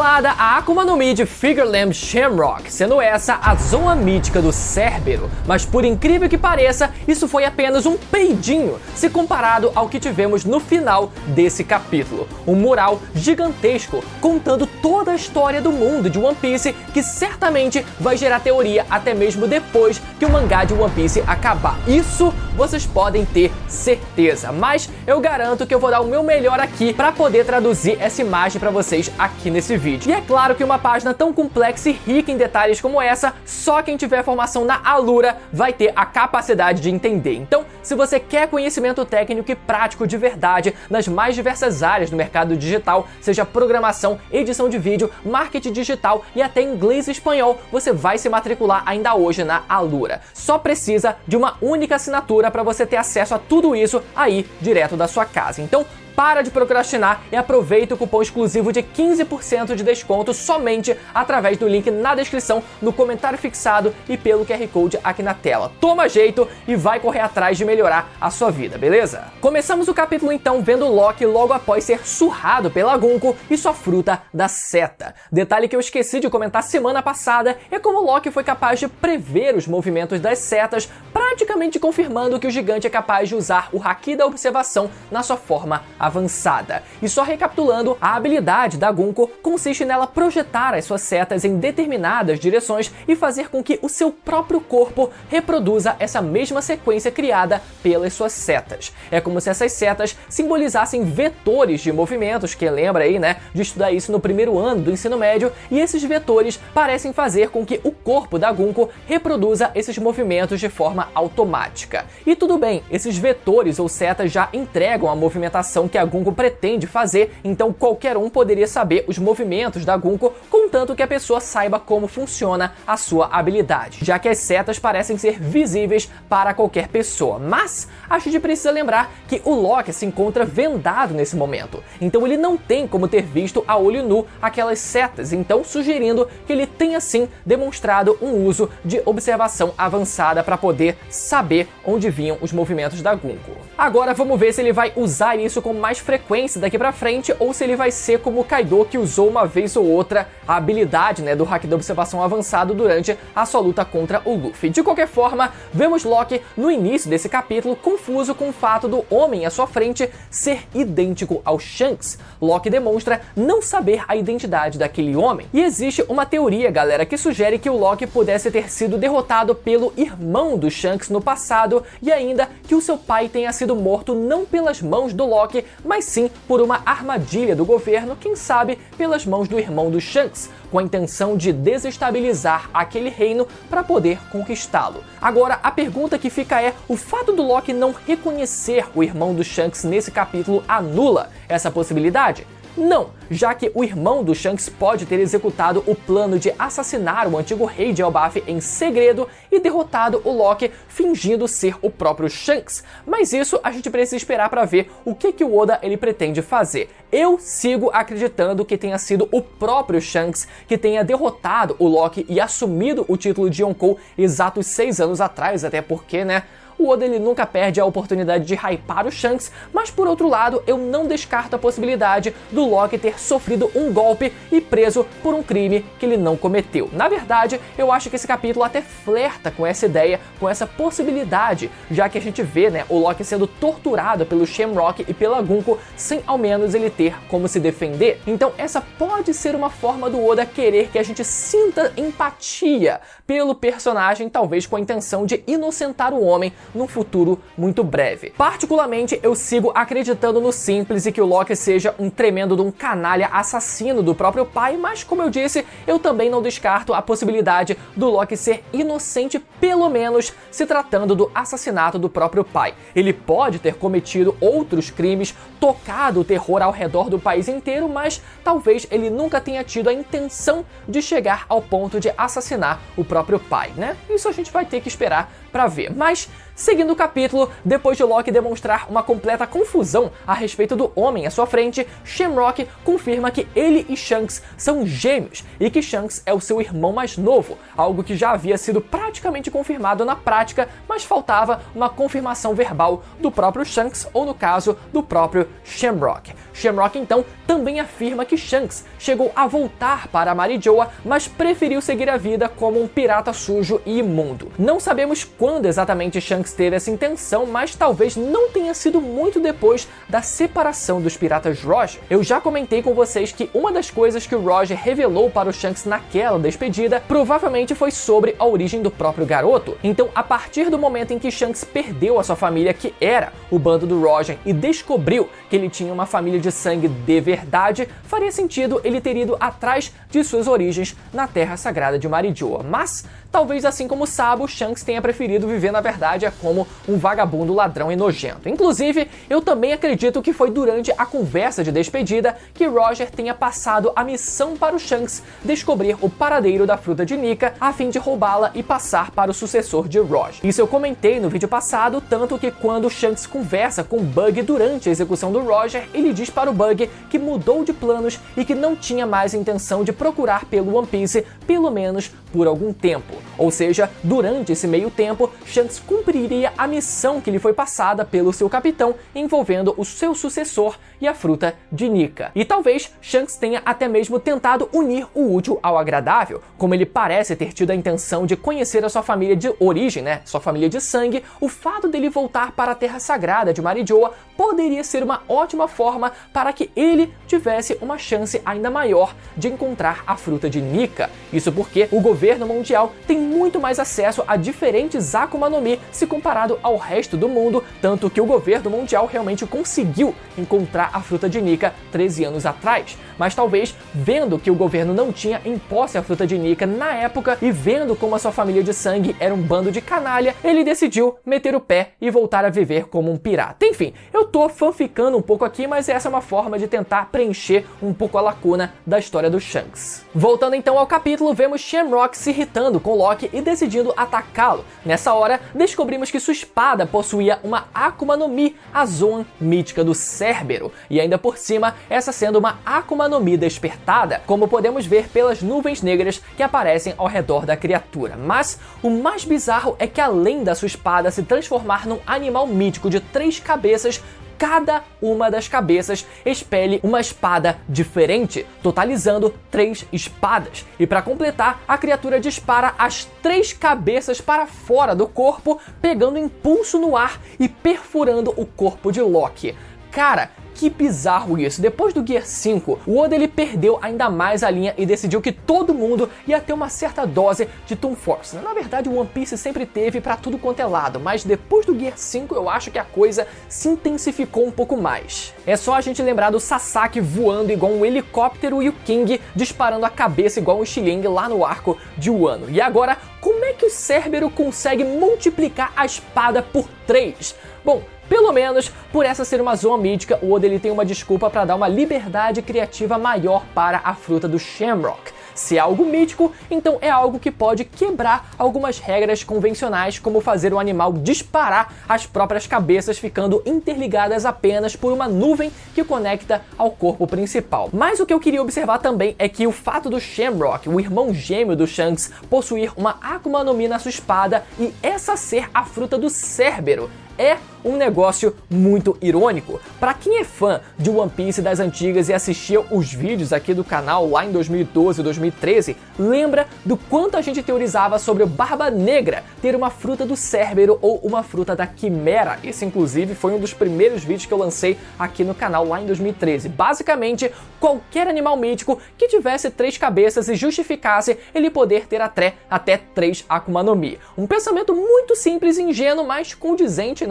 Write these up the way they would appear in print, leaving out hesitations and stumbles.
revelada a Akuma no Mi de Figure Lamb Shamrock, sendo essa a Zoa mítica do Cérbero, mas por incrível que pareça, isso foi apenas um peidinho se comparado ao que tivemos no final desse capítulo. Um mural gigantesco contando toda a história do mundo de One Piece, que certamente vai gerar teoria até mesmo depois que o mangá de One Piece acabar. Isso vocês podem ter certeza, mas eu garanto que eu vou dar o meu melhor aqui para poder traduzir essa imagem para vocês aqui nesse vídeo. E é claro que uma página tão complexa e rica em detalhes como essa, só quem tiver formação na Alura vai ter a capacidade de entender. Então, se você quer conhecimento técnico e prático de verdade nas mais diversas áreas do mercado digital, seja programação, edição de vídeo, marketing digital e até inglês e espanhol, você vai se matricular ainda hoje na Alura. Só precisa de uma única assinatura para você ter acesso a tudo isso aí direto da sua casa. Então, para de procrastinar e aproveita o cupom exclusivo de 15% de desconto somente através do link na descrição, no comentário fixado e pelo QR Code aqui na tela. Toma jeito e vai correr atrás de melhorar a sua vida, beleza? Começamos o capítulo então vendo Loki logo após ser surrado pela Gunko e sua fruta da seta. Detalhe que eu esqueci de comentar semana passada é como Loki foi capaz de prever os movimentos das setas, praticamente confirmando que o gigante é capaz de usar o Haki da observação na sua forma avançada. E só recapitulando, a habilidade da Gunko consiste nela projetar as suas setas em determinadas direções e fazer com que o seu próprio corpo reproduza essa mesma sequência criada pelas suas setas. É como se essas setas simbolizassem vetores de movimentos, que lembra aí, né, de estudar isso no primeiro ano do ensino médio, e esses vetores parecem fazer com que o corpo da Gunko reproduza esses movimentos de forma automática. E tudo bem, esses vetores ou setas já entregam a movimentação que a Gunko pretende fazer, então qualquer um poderia saber os movimentos da Gunko, contanto que a pessoa saiba como funciona a sua habilidade, já que as setas parecem ser visíveis para qualquer pessoa. Mas a gente precisa lembrar que o Loki se encontra vendado nesse momento, então ele não tem como ter visto a olho nu aquelas setas, então sugerindo que ele tenha sim demonstrado um uso de observação avançada para poder saber onde vinham os movimentos da Gunko. Agora vamos ver se ele vai usar isso com mais frequência daqui pra frente, ou se ele vai ser como o Kaido, que usou uma vez ou outra a habilidade, né, do Haki da observação avançado durante a sua luta contra o Luffy. De qualquer forma, vemos Loki no início desse capítulo confuso com o fato do homem à sua frente ser idêntico ao Shanks. Loki demonstra não saber a identidade daquele homem, e existe uma teoria, galera, que sugere que o Loki pudesse ter sido derrotado pelo irmão do Shanks no passado, e ainda que o seu pai tenha sido morto não pelas mãos do Loki, mas sim por uma armadilha do governo, quem sabe pelas mãos do irmão do Shanks, com a intenção de desestabilizar aquele reino para poder conquistá-lo. Agora, a pergunta que fica é, o fato do Loki não reconhecer o irmão do Shanks nesse capítulo anula essa possibilidade? Não, já que o irmão do Shanks pode ter executado o plano de assassinar o antigo rei de Elbaf em segredo e derrotado o Loki fingindo ser o próprio Shanks. Mas isso a gente precisa esperar para ver o que o Oda ele pretende fazer. Eu sigo acreditando que tenha sido o próprio Shanks que tenha derrotado o Loki e assumido o título de Yonkou exatos 6 anos atrás, até porque, né, o Oda ele nunca perde a oportunidade de hypar o Shanks, mas por outro lado, eu não descarto a possibilidade do Loki ter sofrido um golpe e preso por um crime que ele não cometeu. Na verdade, eu acho que esse capítulo até flerta com essa ideia, com essa possibilidade, já que a gente vê, né, o Loki sendo torturado pelo Shamrock e pela Gunko sem ao menos ele ter como se defender. Então essa pode ser uma forma do Oda querer que a gente sinta empatia pelo personagem, talvez com a intenção de inocentar o homem num futuro muito breve. Particularmente, eu sigo acreditando no simples e que o Loki seja um tremendo de um canalha assassino do próprio pai, mas como eu disse, eu também não descarto a possibilidade do Loki ser inocente, pelo menos se tratando do assassinato do próprio pai. Ele pode ter cometido outros crimes, tocado o terror ao redor do país inteiro, mas talvez ele nunca tenha tido a intenção de chegar ao ponto de assassinar o próprio pai, né? Isso a gente vai ter que esperar pra ver. Mas Seguindo o capítulo, depois de Loki demonstrar uma completa confusão a respeito do homem à sua frente, Shamrock confirma que ele e Shanks são gêmeos e que Shanks é o seu irmão mais novo, algo que já havia sido praticamente confirmado na prática, mas faltava uma confirmação verbal do próprio Shanks ou, no caso, do próprio Shamrock. Shamrock então também afirma que Shanks chegou a voltar para Mary Joa, mas preferiu seguir a vida como um pirata sujo e imundo. Não sabemos quando exatamente Shanks teve essa intenção, mas talvez não tenha sido muito depois da separação dos piratas Roger. Eu já comentei com vocês que uma das coisas que o Roger revelou para o Shanks naquela despedida provavelmente foi sobre a origem do próprio garoto. Então, a partir do momento em que Shanks perdeu a sua família, que era o bando do Roger, e descobriu que ele tinha uma família de sangue de verdade, faria sentido ele ter ido atrás de suas origens na Terra Sagrada de Mary Joa. Mas, talvez assim como Sabo, Shanks tenha preferido viver na verdade como um vagabundo ladrão e nojento. Inclusive, eu também acredito que foi durante a conversa de despedida que Roger tenha passado a missão para o Shanks descobrir o paradeiro da fruta de Nika a fim de roubá-la e passar para o sucessor de Roger. Isso eu comentei no vídeo passado, tanto que quando Shanks conversa com Bug durante a execução do Roger, ele diz para o Bug que mudou de planos e que não tinha mais intenção de procurar pelo One Piece, pelo menos por algum tempo. Ou seja, durante esse meio tempo, Shanks cumpriria a missão que lhe foi passada pelo seu capitão envolvendo o seu sucessor e a fruta de Nika. E talvez Shanks tenha até mesmo tentado unir o útil ao agradável, como ele parece ter tido a intenção de conhecer a sua família de origem, sua família de sangue. O fato dele voltar para a Terra Sagrada de Mary Joa poderia ser uma ótima forma para que ele tivesse uma chance ainda maior de encontrar a fruta de Nika. Isso porque o governo mundial tem muito mais acesso a diferentes Akuma no Mi se comparado ao resto do mundo, tanto que o governo mundial realmente conseguiu encontrar a fruta de Nika 13 anos atrás. Mas talvez, vendo que o governo não tinha em posse a fruta de Nika na época e vendo como a sua família de sangue era um bando de canalha, ele decidiu meter o pé e voltar a viver como um pirata. Enfim, eu tô fanficando um pouco aqui, mas essa é uma forma de tentar preencher um pouco a lacuna da história do Shanks. Voltando então ao capítulo, vemos Shamrock se irritando com Loki e decidindo atacá-lo. Nessa hora, descobrimos que sua espada possuía uma Akuma no Mi, a Zoan mítica do Cérbero, e ainda por cima, essa sendo uma Akuma no Mi despertada, como podemos ver pelas nuvens negras que aparecem ao redor da criatura. Mas o mais bizarro é que além da sua espada se transformar num animal mítico de 3 cabeças, cada uma das cabeças expele uma espada diferente, totalizando 3 espadas. E para completar, a criatura dispara as 3 cabeças para fora do corpo, pegando impulso no ar e perfurando o corpo de Loki. Cara, que bizarro isso. Depois do Gear 5, o Oda ele perdeu ainda mais a linha e decidiu que todo mundo ia ter uma certa dose de Toon Force. Na verdade, o One Piece sempre teve pra tudo quanto é lado, mas depois do Gear 5 eu acho que a coisa se intensificou um pouco mais. É só a gente lembrar do Sasaki voando igual um helicóptero e o King disparando a cabeça igual um xilingue lá no arco de Wano. E agora, como é que o Cérbero consegue multiplicar a espada por 3? Bom, pelo menos, por essa ser uma Zoan mítica, o Oda ele tem uma desculpa para dar uma liberdade criativa maior para a fruta do Shamrock. Se é algo mítico, então é algo que pode quebrar algumas regras convencionais, como fazer o animal disparar as próprias cabeças, ficando interligadas apenas por uma nuvem que conecta ao corpo principal. Mas o que eu queria observar também é que o fato do Shamrock, o irmão gêmeo do Shanks, possuir uma Akuma no Mi na sua espada e essa ser a fruta do Cérbero, é um negócio muito irônico. Para quem é fã de One Piece das antigas e assistia os vídeos aqui do canal lá em 2012 e 2013, lembra do quanto a gente teorizava sobre o Barba Negra ter uma fruta do Cérbero ou uma fruta da Quimera. Esse inclusive foi um dos primeiros vídeos que eu lancei aqui no canal lá em 2013. Basicamente, qualquer animal mítico que tivesse 3 cabeças e justificasse ele poder ter até 3 Akuma no Mi. Um pensamento muito simples e ingênuo, mas condizente,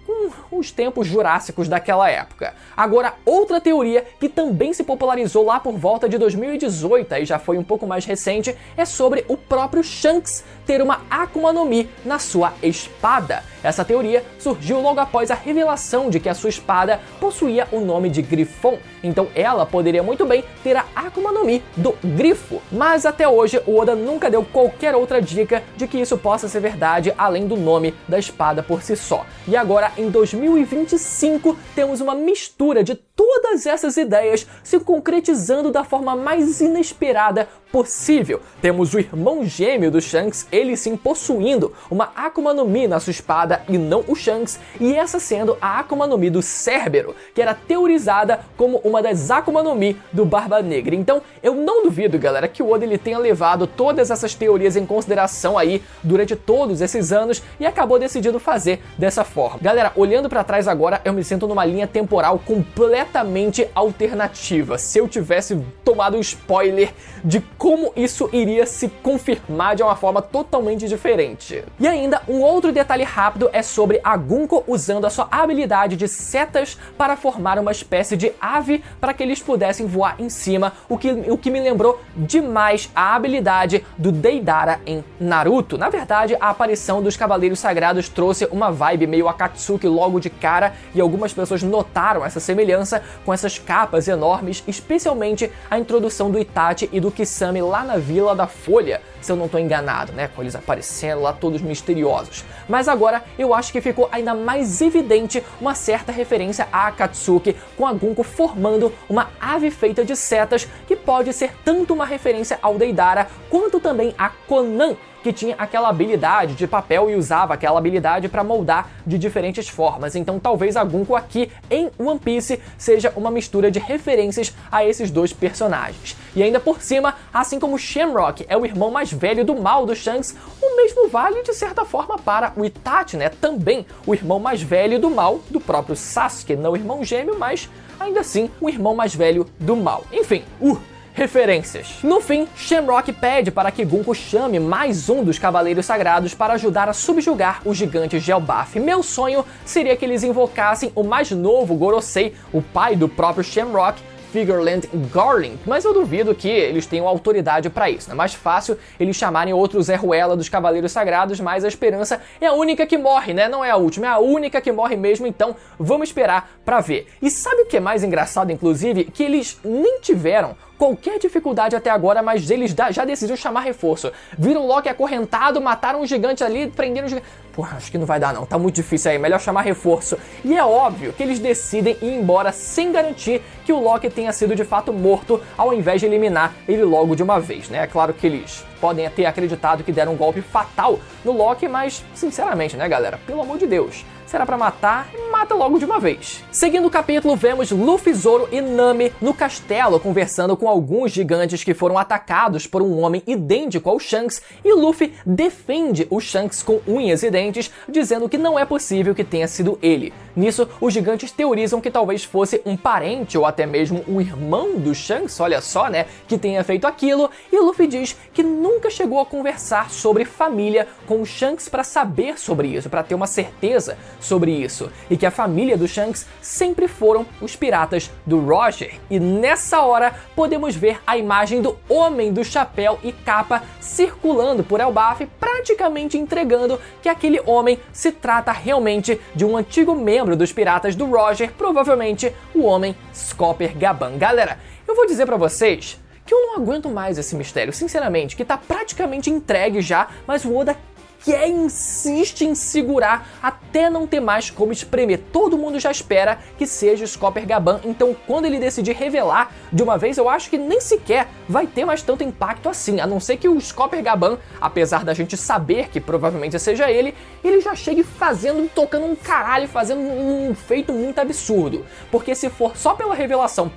com os tempos jurássicos daquela época. Agora, outra teoria que também se popularizou lá por volta de 2018, aí já foi um pouco mais recente, é sobre o próprio Shanks ter uma Akuma no Mi na sua espada. Essa teoria surgiu logo após a revelação de que a sua espada possuía o nome de Grifon, então ela poderia muito bem ter a Akuma no Mi do Grifo. Mas até hoje o Oda nunca deu qualquer outra dica de que isso possa ser verdade além do nome da espada por si só. E agora, em 2025, temos uma mistura de todas essas ideias se concretizando da forma mais inesperada possível. Temos o irmão gêmeo do Shanks, ele sim possuindo uma Akuma no Mi na sua espada e não o Shanks, e essa sendo a Akuma no Mi do Cérbero, que era teorizada como uma das Akuma no Mi do Barba Negra. Então eu não duvido, galera, que o Oda ele tenha levado todas essas teorias em consideração aí durante todos esses anos e acabou decidindo fazer dessa forma. Galera, olhando pra trás agora, eu me sinto numa linha temporal completamente alternativa. Se eu tivesse tomado um spoiler de como isso iria se confirmar de uma forma totalmente diferente. E ainda, um outro detalhe rápido é sobre a Gunko usando a sua habilidade de setas para formar uma espécie de ave para que eles pudessem voar em cima, o que me lembrou demais a habilidade do Deidara em Naruto. Na verdade, a aparição dos Cavaleiros Sagrados trouxe uma vibe meio Akatsuki logo de cara, e algumas pessoas notaram essa semelhança com essas capas enormes, especialmente a introdução do Itachi e do Kisame lá na Vila da Folha, se eu não tô enganado, né, com eles aparecendo lá todos misteriosos. Mas agora eu acho que ficou ainda mais evidente uma certa referência a Akatsuki, com a Gunko formando uma ave feita de setas, que pode ser tanto uma referência ao Deidara, quanto também a Conan, que tinha aquela habilidade de papel e usava aquela habilidade para moldar de diferentes formas. Então talvez a Gunko aqui em One Piece seja uma mistura de referências a esses dois personagens. E ainda por cima, assim como Shamrock é o irmão mais velho do mal do Shanks, o mesmo vale de certa forma para o Itachi, né? Também o irmão mais velho do mal do próprio Sasuke, não o irmão gêmeo, mas ainda assim o irmão mais velho do mal. Enfim, referências. No fim, Shamrock pede para que Gunko chame mais um dos Cavaleiros Sagrados para ajudar a subjugar os gigantes de Elbaf. Meu sonho seria que eles invocassem o mais novo Gorosei, o pai do próprio Shamrock, Figureland Garling, mas eu duvido que eles tenham autoridade para isso. É mais fácil eles chamarem outro Zé Ruela dos Cavaleiros Sagrados, mas a esperança é a única que morre, né? Não é a última, é a única que morre mesmo, então vamos esperar para ver. E sabe o que é mais engraçado, inclusive? Que eles nem tiveram qualquer dificuldade até agora, mas eles já decidiram chamar reforço. Viram Loki acorrentado, mataram um gigante ali, prenderam um gigante. Porra, acho que não vai dar não, tá muito difícil aí, melhor chamar reforço. E é óbvio que eles decidem ir embora sem garantir que o Loki tenha sido de fato morto, ao invés de eliminar ele logo de uma vez, né? É claro que eles podem ter acreditado que deram um golpe fatal no Loki, mas sinceramente, né, galera? Pelo amor de Deus. Será pra matar, mata logo de uma vez. Seguindo o capítulo, vemos Luffy, Zoro e Nami no castelo conversando com alguns gigantes que foram atacados por um homem idêntico ao Shanks, e Luffy defende o Shanks com unhas e dentes, dizendo que não é possível que tenha sido ele. Nisso, os gigantes teorizam que talvez fosse um parente ou até mesmo um irmão do Shanks, olha só, né, que tenha feito aquilo, e Luffy diz que nunca chegou a conversar sobre família com o Shanks para saber sobre isso, para ter uma certeza sobre isso, e que a família do Shanks sempre foram os piratas do Roger. E nessa hora podemos ver a imagem do Homem do Chapéu e Capa circulando por Elbaf, praticamente entregando que aquele homem se trata realmente de um antigo membro dos piratas do Roger, provavelmente o Homem Scopper Gaban. Galera, eu vou dizer pra vocês que eu não aguento mais esse mistério, sinceramente, que tá praticamente entregue já, mas o Oda insiste em segurar até não ter mais como espremer. Todo mundo já espera que seja o Scopper Gaban, então quando ele decidir revelar de uma vez, eu acho que nem sequer vai ter mais tanto impacto assim, a não ser que o Scopper Gaban, apesar da gente saber que provavelmente seja ele já chegue fazendo, tocando um caralho, fazendo um feito muito absurdo. Porque se for só pela revelação,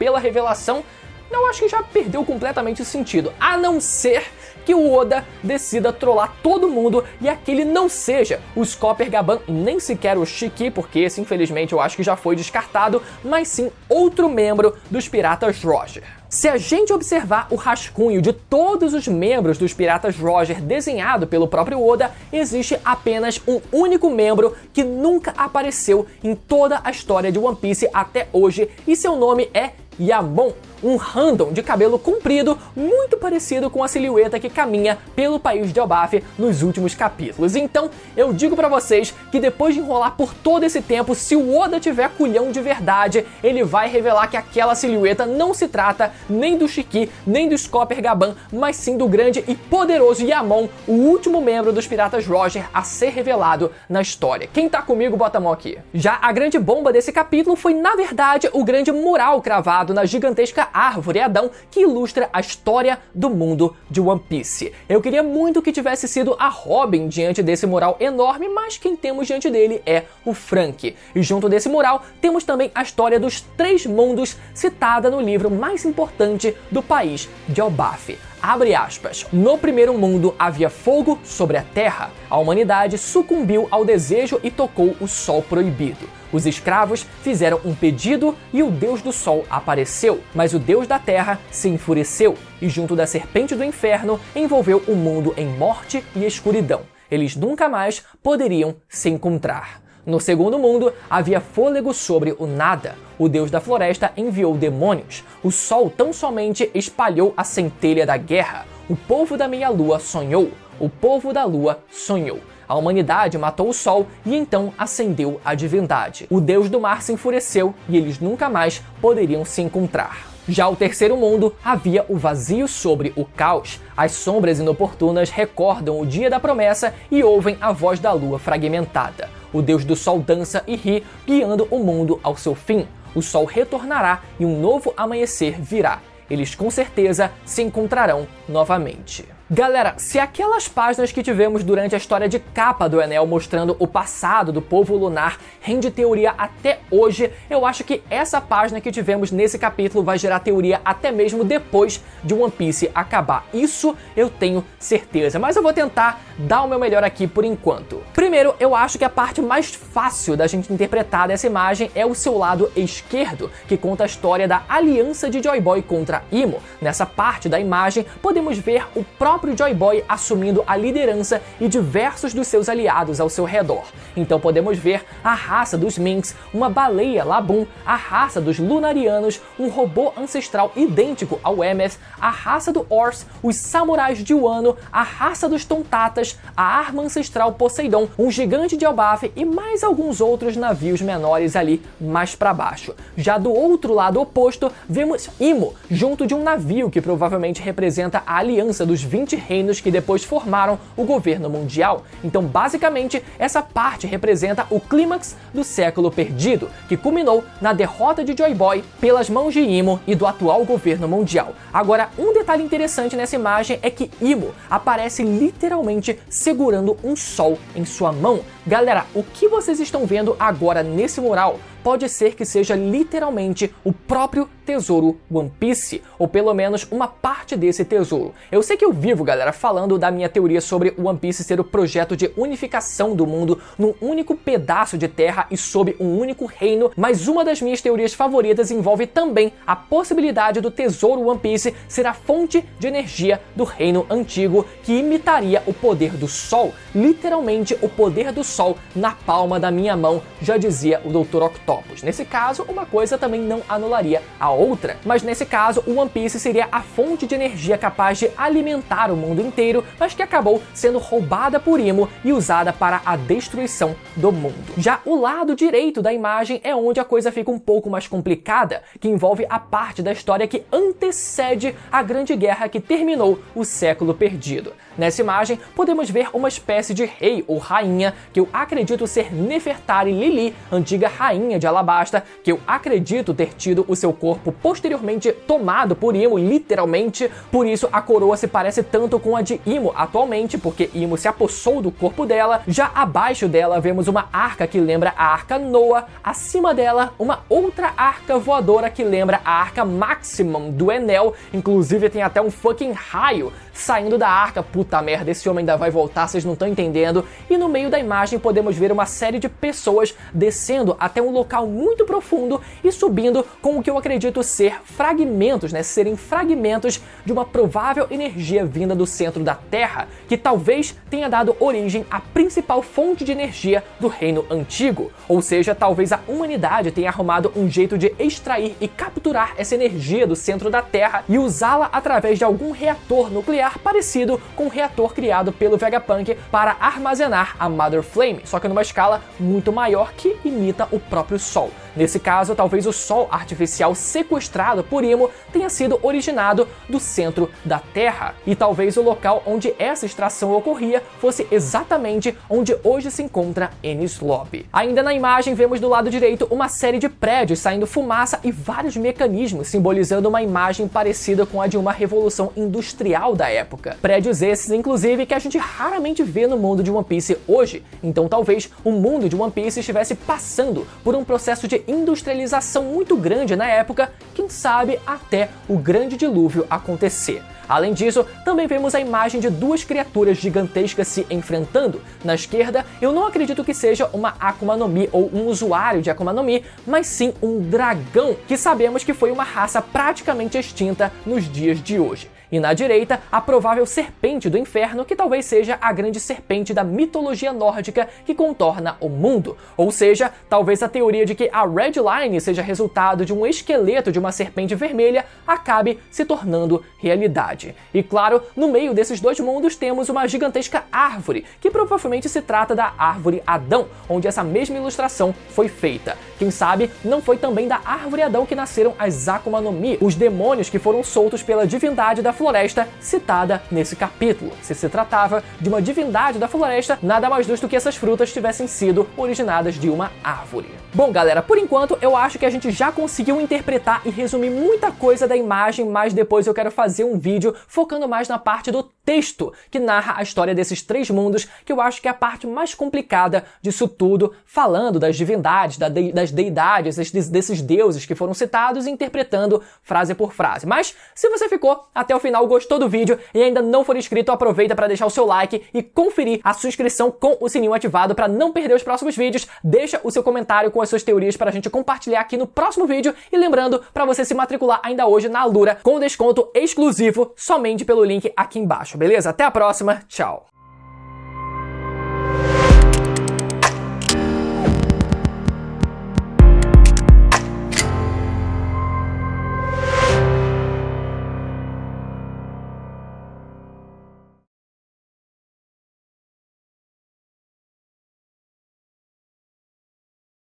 eu acho que já perdeu completamente o sentido, a não ser que o Oda decida trollar todo mundo e aquele não seja o Scopper Gaban, nem sequer o Shiki, porque esse infelizmente eu acho que já foi descartado, mas sim outro membro dos Piratas Roger. Se a gente observar o rascunho de todos os membros dos Piratas Roger desenhado pelo próprio Oda, existe apenas um único membro que nunca apareceu em toda a história de One Piece até hoje, e seu nome é Yamon, um random de cabelo comprido, muito parecido com a silhueta que caminha pelo país de Elbaf nos últimos capítulos. Então, eu digo pra vocês que depois de enrolar por todo esse tempo, se o Oda tiver culhão de verdade, ele vai revelar que aquela silhueta não se trata nem do Shiki, nem do Scopper Gaban, mas sim do grande e poderoso Yamon, o último membro dos Piratas Roger a ser revelado na história. Quem tá comigo, bota a mão aqui. Já a grande bomba desse capítulo foi, na verdade, o grande mural cravado na gigantesca árvore Adão que ilustra a história do mundo de One Piece. Eu queria muito que tivesse sido a Robin diante desse mural enorme, mas quem temos diante dele é o Franky. E junto desse mural temos também a história dos 3 mundos citada no livro mais importante do país de Elbaf. Abre aspas. No primeiro mundo havia fogo sobre a terra. A humanidade sucumbiu ao desejo e tocou o sol proibido. Os escravos fizeram um pedido e o deus do sol apareceu, mas o deus da terra se enfureceu e junto da serpente do inferno envolveu o mundo em morte e escuridão. Eles nunca mais poderiam se encontrar. No segundo mundo, havia fôlego sobre o nada. O deus da floresta enviou demônios. O sol tão somente espalhou a centelha da guerra. O povo da meia-lua sonhou. O povo da lua sonhou. A humanidade matou o sol e então acendeu a divindade. O deus do mar se enfureceu e eles nunca mais poderiam se encontrar. Já o terceiro mundo, havia o vazio sobre o caos. As sombras inoportunas recordam o dia da promessa e ouvem a voz da lua fragmentada. O deus do sol dança e ri, guiando o mundo ao seu fim. O sol retornará e um novo amanhecer virá. Eles com certeza se encontrarão novamente. Galera, se aquelas páginas que tivemos durante a história de capa do Enel mostrando o passado do povo lunar rende teoria até hoje, eu acho que essa página que tivemos nesse capítulo vai gerar teoria até mesmo depois de One Piece acabar. Isso eu tenho certeza, mas eu vou tentar dar o meu melhor aqui por enquanto. Primeiro, eu acho que a parte mais fácil da gente interpretar dessa imagem é o seu lado esquerdo, que conta a história da aliança de Joy Boy contra Imo. Nessa parte da imagem, podemos ver o próprio Joy Boy assumindo a liderança e diversos dos seus aliados ao seu redor. Então podemos ver a raça dos Minks, uma baleia Laboon, a raça dos Lunarianos, um robô ancestral idêntico ao Emeth, a raça do Ors, os samurais de Wano, a raça dos Tontatas, a arma ancestral Poseidon, um gigante de Elbaf e mais alguns outros navios menores ali mais para baixo. Já do outro lado oposto, vemos Imo, junto de um navio que provavelmente representa a aliança dos 20 reinos que depois formaram o governo mundial. Então, basicamente, essa parte representa o clímax do século perdido, que culminou na derrota de Joy Boy pelas mãos de Imo e do atual governo mundial. Agora, um detalhe interessante nessa imagem é que Imo aparece literalmente segurando um sol em sua mão. Galera, o que vocês estão vendo agora nesse mural pode ser que seja literalmente o próprio tesouro One Piece, ou pelo menos uma parte desse tesouro. Eu sei que eu vivo, galera, falando da minha teoria sobre o One Piece ser o projeto de unificação do mundo num único pedaço de terra e sob um único reino, mas uma das minhas teorias favoritas envolve também a possibilidade do tesouro One Piece ser a fonte de energia do reino antigo, que imitaria o poder do sol, literalmente o poder do sol na palma da minha mão, já dizia o Dr. Octopus. Nesse caso, uma coisa também não anularia a outra, mas nesse caso o One Piece seria a fonte de energia capaz de alimentar o mundo inteiro, mas que acabou sendo roubada por Imo e usada para a destruição do mundo. Já o lado direito da imagem é onde a coisa fica um pouco mais complicada, que envolve a parte da história que antecede a grande guerra que terminou o século perdido. Nessa imagem, podemos ver uma espécie de rei ou rainha, que eu acredito ser Nefertari Lili, antiga rainha de Alabasta, que eu acredito ter tido o seu corpo corpo posteriormente tomado por Imo, literalmente, por isso a coroa se parece tanto com a de Imo atualmente, porque Imo se apossou do corpo dela. Já abaixo dela vemos uma arca que lembra a Arca Noah, acima dela uma outra arca voadora que lembra a Arca Maximum do Enel, inclusive tem até um fucking raio saindo da arca. Puta merda, esse homem ainda vai voltar, vocês não estão entendendo. E no meio da imagem podemos ver uma série de pessoas descendo até um local muito profundo e subindo com o que eu acredito ser fragmentos, serem fragmentos de uma provável energia vinda do centro da Terra, que talvez tenha dado origem à principal fonte de energia do Reino Antigo. Ou seja, talvez a humanidade tenha arrumado um jeito de extrair e capturar essa energia do centro da Terra e usá-la através de algum reator nuclear parecido com o reator criado pelo Vegapunk para armazenar a Mother Flame, só que numa escala muito maior que imita o próprio Sol. Nesse caso, talvez o Sol artificial sequestrado por Imo tenha sido originado do centro da Terra, e talvez o local onde essa extração ocorria fosse exatamente onde hoje se encontra Enies Lobby. Ainda na imagem vemos do lado direito uma série de prédios saindo fumaça e vários mecanismos simbolizando uma imagem parecida com a de uma revolução industrial da época. Prédios esses, inclusive, que a gente raramente vê no mundo de One Piece hoje, então talvez o mundo de One Piece estivesse passando por um processo de industrialização muito grande na época, quem sabe até o grande dilúvio acontecer. Além disso, também vemos a imagem de duas criaturas gigantescas se enfrentando. Na esquerda, eu não acredito que seja uma Akuma no Mi ou um usuário de Akuma no Mi, mas sim um dragão, que sabemos que foi uma raça praticamente extinta nos dias de hoje. E na direita, a provável serpente do inferno, que talvez seja a grande serpente da mitologia nórdica que contorna o mundo. Ou seja, talvez a teoria de que a Red Line seja resultado de um esqueleto de uma serpente vermelha acabe se tornando realidade. E claro, no meio desses dois mundos temos uma gigantesca árvore, que provavelmente se trata da Árvore Adão, onde essa mesma ilustração foi feita. Quem sabe não foi também da Árvore Adão que nasceram as Akuma no Mi, os demônios que foram soltos pela divindade da floresta citada nesse capítulo. Se tratava de uma divindade da floresta, nada mais justo que essas frutas tivessem sido originadas de uma árvore. Bom, galera, por enquanto eu acho que a gente já conseguiu interpretar e resumir muita coisa da imagem, mas depois eu quero fazer um vídeo focando mais na parte do texto que narra a história desses três mundos, que eu acho que é a parte mais complicada disso tudo, falando das divindades, das deidades, desses deuses que foram citados e interpretando frase por frase. Mas se você ficou até o final, gostou do vídeo e ainda não for inscrito, aproveita para deixar o seu like e conferir a sua inscrição com o sininho ativado para não perder os próximos vídeos. Deixa o seu comentário com as suas teorias para a gente compartilhar aqui no próximo vídeo, e lembrando para você se matricular ainda hoje na Alura com desconto exclusivo somente pelo link aqui embaixo, beleza? Até a próxima, tchau!